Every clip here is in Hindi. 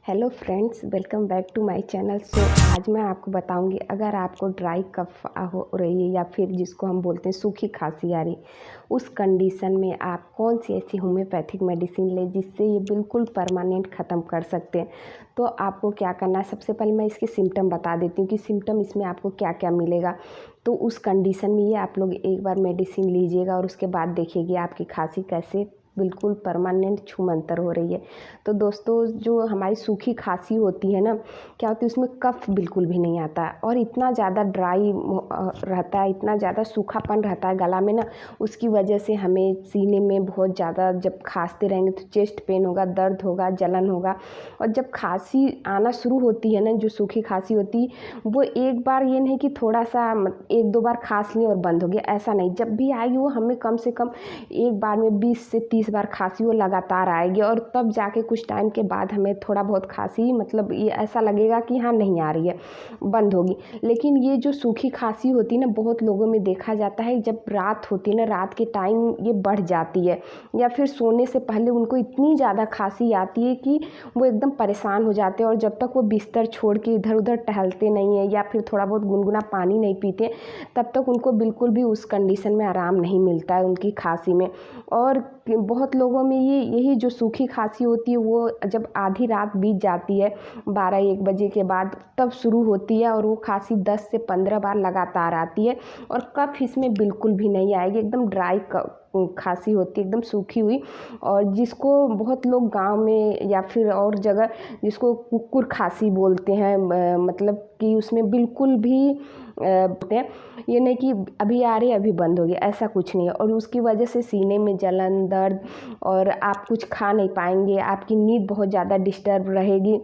Hello friends, welcome back to my channel. आज मैं आपको बताऊंगी, अगर आपको ड्राई कफ हो रही है या फिर जिसको हम बोलते हैं सूखी खांसी आ रही, उस कंडीशन में आप कौन सी ऐसी होम्योपैथिक मेडिसिन लें जिससे ये बिल्कुल परमानेंट ख़त्म कर सकते हैं। तो आपको क्या करना है, सबसे पहले मैं इसके सिम्टम बता देती हूँ कि सिम्टम इसमें आपको क्या क्या मिलेगा। तो उस कंडीशन में ये आप लोग एक बार मेडिसिन लीजिएगा और उसके बाद देखिएगा आपकी खांसी कैसे बिल्कुल परमानेंट छूमंतर हो रही है। तो दोस्तों, जो हमारी सूखी खांसी होती है ना, क्या होती है उसमें कफ बिल्कुल भी नहीं आता है और इतना ज़्यादा ड्राई रहता है, इतना ज़्यादा सूखापन रहता है गला में ना, उसकी वजह से हमें सीने में बहुत ज़्यादा जब खांसते रहेंगे तो चेस्ट पेन होगा, दर्द होगा, जलन होगा। और जब खांसी आना शुरू होती है ना, जो सूखी खांसी होती है वो एक बार ये नहीं कि थोड़ा सा एक दो बार खांस ली और बंद हो गया, ऐसा नहीं। जब भी आएगी वो हमें कम से कम एक बार में 20 से 30 बार खांसी वो लगातार आएगी और तब जाके कुछ टाइम के बाद हमें थोड़ा बहुत खांसी मतलब ये ऐसा लगेगा कि हाँ नहीं आ रही है, बंद होगी। लेकिन ये जो सूखी खांसी होती है ना, बहुत लोगों में देखा जाता है जब रात होती है ना, रात के टाइम ये बढ़ जाती है या फिर सोने से पहले उनको इतनी ज़्यादा खांसी आती है कि वो एकदम परेशान हो जाते हैं और जब तक वो बिस्तर छोड़ के इधर उधर टहलते नहीं है या फिर थोड़ा बहुत गुनगुना पानी नहीं पीते, तब तक उनको बिल्कुल भी उस कंडीशन में आराम नहीं मिलता है उनकी खांसी में। और बहुत लोगों में यही जो सूखी खांसी होती है वो जब आधी रात बीत जाती है 12-1 बजे के बाद, तब शुरू होती है और वो खांसी 10 से 15 बार लगातार आती है और कफ इसमें बिल्कुल भी नहीं आएगी, एकदम ड्राई खांसी होती है, एकदम सूखी हुई। और जिसको बहुत लोग गांव में या फिर और जगह जिसको कुकुर खांसी बोलते हैं, मतलब कि उसमें बिल्कुल भी बोलते हैं ये नहीं कि अभी आ रही है अभी बंद हो गया, ऐसा कुछ नहीं है। और उसकी वजह से सीने में जलन, दर्द और आप कुछ खा नहीं पाएंगे, आपकी नींद बहुत ज़्यादा डिस्टर्ब रहेगी,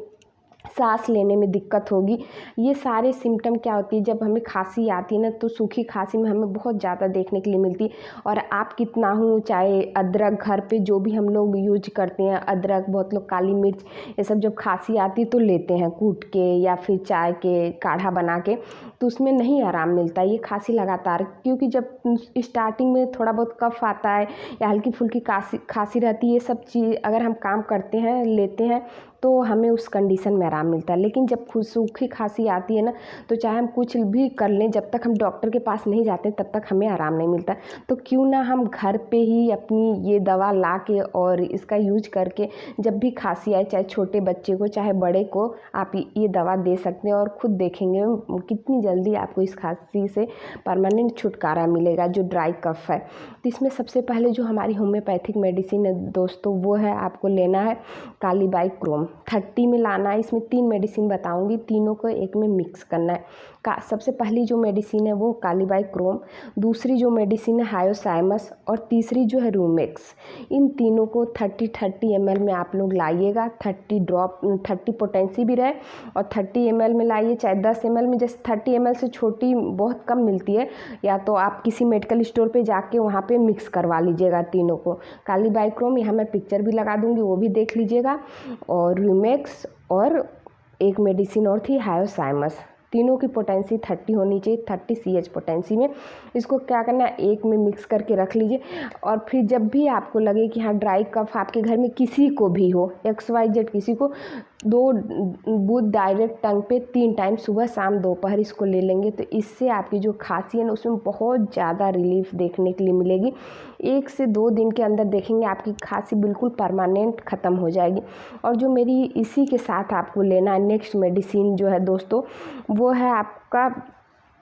सांस लेने में दिक्कत होगी। ये सारे सिम्टम क्या होती है जब हमें खांसी आती है ना, तो सूखी खांसी में हमें बहुत ज़्यादा देखने के लिए मिलती है। और आप कितना हो, चाहे अदरक घर पे जो भी हम लोग यूज करते हैं, अदरक, बहुत लोग काली मिर्च, ये सब जब खांसी आती तो लेते हैं कूट के या फिर चाय के काढ़ा बना के, तो उसमें नहीं आराम मिलता ये खांसी लगातार। क्योंकि जब स्टार्टिंग में थोड़ा बहुत कफ आता है या हल्की फुल्की खांसी रहती है, ये सब चीज़ अगर हम काम करते हैं, लेते हैं, तो हमें उस कंडीशन में आराम मिलता है। लेकिन जब सूखी खांसी आती है ना, तो चाहे हम कुछ भी कर लें, जब तक हम डॉक्टर के पास नहीं जाते तब तक हमें आराम नहीं मिलता। तो क्यों ना हम घर पे ही अपनी ये दवा ला के और इसका यूज करके जब भी खांसी आए, चाहे छोटे बच्चे को चाहे बड़े को, आप ये दवा दे सकते हैं और खुद देखेंगे कितनी जल्दी आपको इस खांसी से परमानेंट छुटकारा मिलेगा जो ड्राई कफ है। तो इसमें सबसे पहले जो हमारी होम्योपैथिक मेडिसिन है दोस्तों, वो है आपको लेना है कालीबाई क्रोम 30 में लाना है। इसमें 3 मेडिसिन बताऊंगी, तीनों को एक में मिक्स करना है। सबसे पहली जो मेडिसिन है वो कालीबाई क्रोम, दूसरी जो मेडिसिन है हायोसाइमस और तीसरी जो है रूमेक्स। इन तीनों को 30-30 ml में आप लोग लाइएगा। 30 ड्रॉप, 30 पोटेंसी भी रहे और 30 ml में लाइए, चाहे 10 ml में। जैसे 30 ml से छोटी बहुत कम मिलती है, या तो आप किसी मेडिकल स्टोर पे जाके वहाँ पे मिक्स करवा लीजिएगा तीनों को। कालीबाई क्रोम, यहाँ मैं पिक्चर भी लगा दूँगी, वो भी देख लीजिएगा। और रूमेक्स और एक मेडिसिन और थी हायोसाइमस, तीनों की पोटेंसी 30 होनी चाहिए, 30 CH पोटेंसी में। इसको क्या करना है, एक में मिक्स करके रख लीजिए। और फिर जब भी आपको लगे कि हाँ ड्राई कफ आपके घर में किसी को भी हो, XYZ किसी को, 2 बूंद डायरेक्ट टंग पे 3 टाइम, सुबह शाम दोपहर, इसको ले लेंगे तो इससे आपकी जो खांसी है ना उसमें बहुत ज़्यादा रिलीफ देखने के लिए मिलेगी। 1 से 2 दिन के अंदर देखेंगे आपकी खांसी बिल्कुल परमानेंट ख़त्म हो जाएगी। और जो मेरी इसी के साथ आपको लेना है नेक्स्ट मेडिसिन जो है दोस्तों, वो है आपका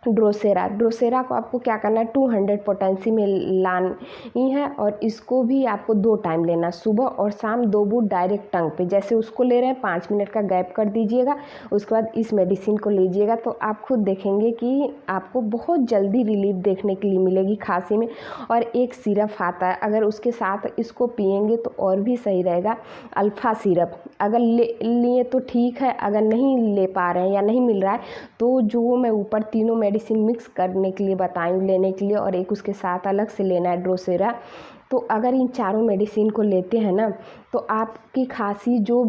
ड्रोसेरा। ड्रोसेरा को आपको क्या करना है, 200 पोटेंसी में लानी है और इसको भी आपको 2 टाइम लेना, सुबह और शाम, 2 बूंद डायरेक्ट टंग पे। जैसे उसको ले रहे हैं 5 मिनट का गैप कर दीजिएगा, उसके बाद इस मेडिसिन को लीजिएगा, तो आप खुद देखेंगे कि आपको बहुत जल्दी रिलीफ देखने के लिए मिलेगी खांसी में। और एक सिरप आता है, अगर उसके साथ इसको पिएंगे तो और भी सही रहेगा, अल्फ़ा सिरप। अगर लिए तो ठीक है, अगर नहीं ले पा रहे हैं या नहीं मिल रहा है तो जो मैं ऊपर तीनों मेडिसिन मिक्स करने के लिए बताई लेने के लिए, और एक उसके साथ अलग से लेना है ड्रोसेरा, तो अगर इन चारों मेडिसिन को लेते हैं ना तो आपकी खांसी जो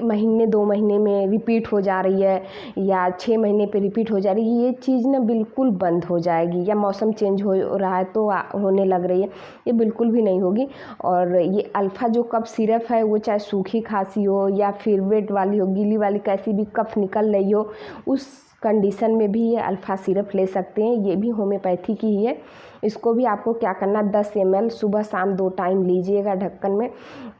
महीने 2 महीने में रिपीट हो जा रही है या 6 महीने पे रिपीट हो जा रही है, ये चीज़ ना बिल्कुल बंद हो जाएगी। या मौसम चेंज हो रहा है तो होने लग रही है, ये बिल्कुल भी नहीं होगी। और ये अल्फ़ा जो कफ सिरप है वो चाहे सूखी खांसी हो या फिर वेट वाली हो, गीली वाली, कैसी भी कफ निकल रही हो, उस कंडीशन में भी ये अल्फ़ा सिरप ले सकते हैं। ये भी होम्योपैथी की ही है। इसको भी आपको क्या करना, 10 ml सुबह शाम 2 टाइम लीजिएगा ढक्कन में,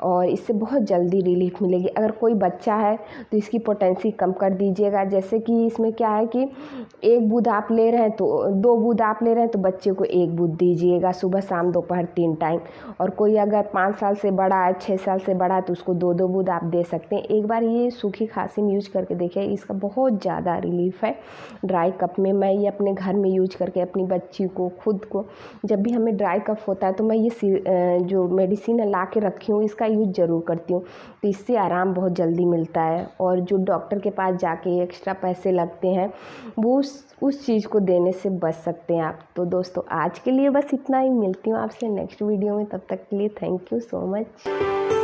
और इससे बहुत जल्दी रिलीफ मिलेगी। अगर कोई बच्चा है तो इसकी पोटेंसी कम कर दीजिएगा। जैसे कि इसमें क्या है कि 1 बूंद आप ले रहे हैं तो 2 बूंद आप ले रहे हैं तो बच्चे को 1 बूंद दीजिएगा सुबह शाम दोपहर 3 टाइम। और कोई अगर 5 साल से बड़ा है, 6 साल से बड़ा है तो उसको 2-2 बूंद आप दे सकते हैं। एक बार ये सूखी खांसी में यूज करके देखिए, इसका बहुत ज़्यादा रिलीफ है ड्राई कफ में। मैं ये अपने घर में यूज करके अपनी बच्ची को, खुद को, जब भी हमें ड्राई कफ होता है तो मैं ये जो मेडिसिन ला के रखी हूँ इसका यूज ज़रूर करती हूँ। तो इससे आराम बहुत जल्दी मिलता है। और जो डॉक्टर के पास जाके एक्स्ट्रा पैसे लगते हैं वो उस चीज़ को देने से बच सकते हैं आप। तो दोस्तों आज के लिए बस इतना ही। मिलती हूँ आपसे नेक्स्ट वीडियो में, तब तक के लिए थैंक यू सो मच।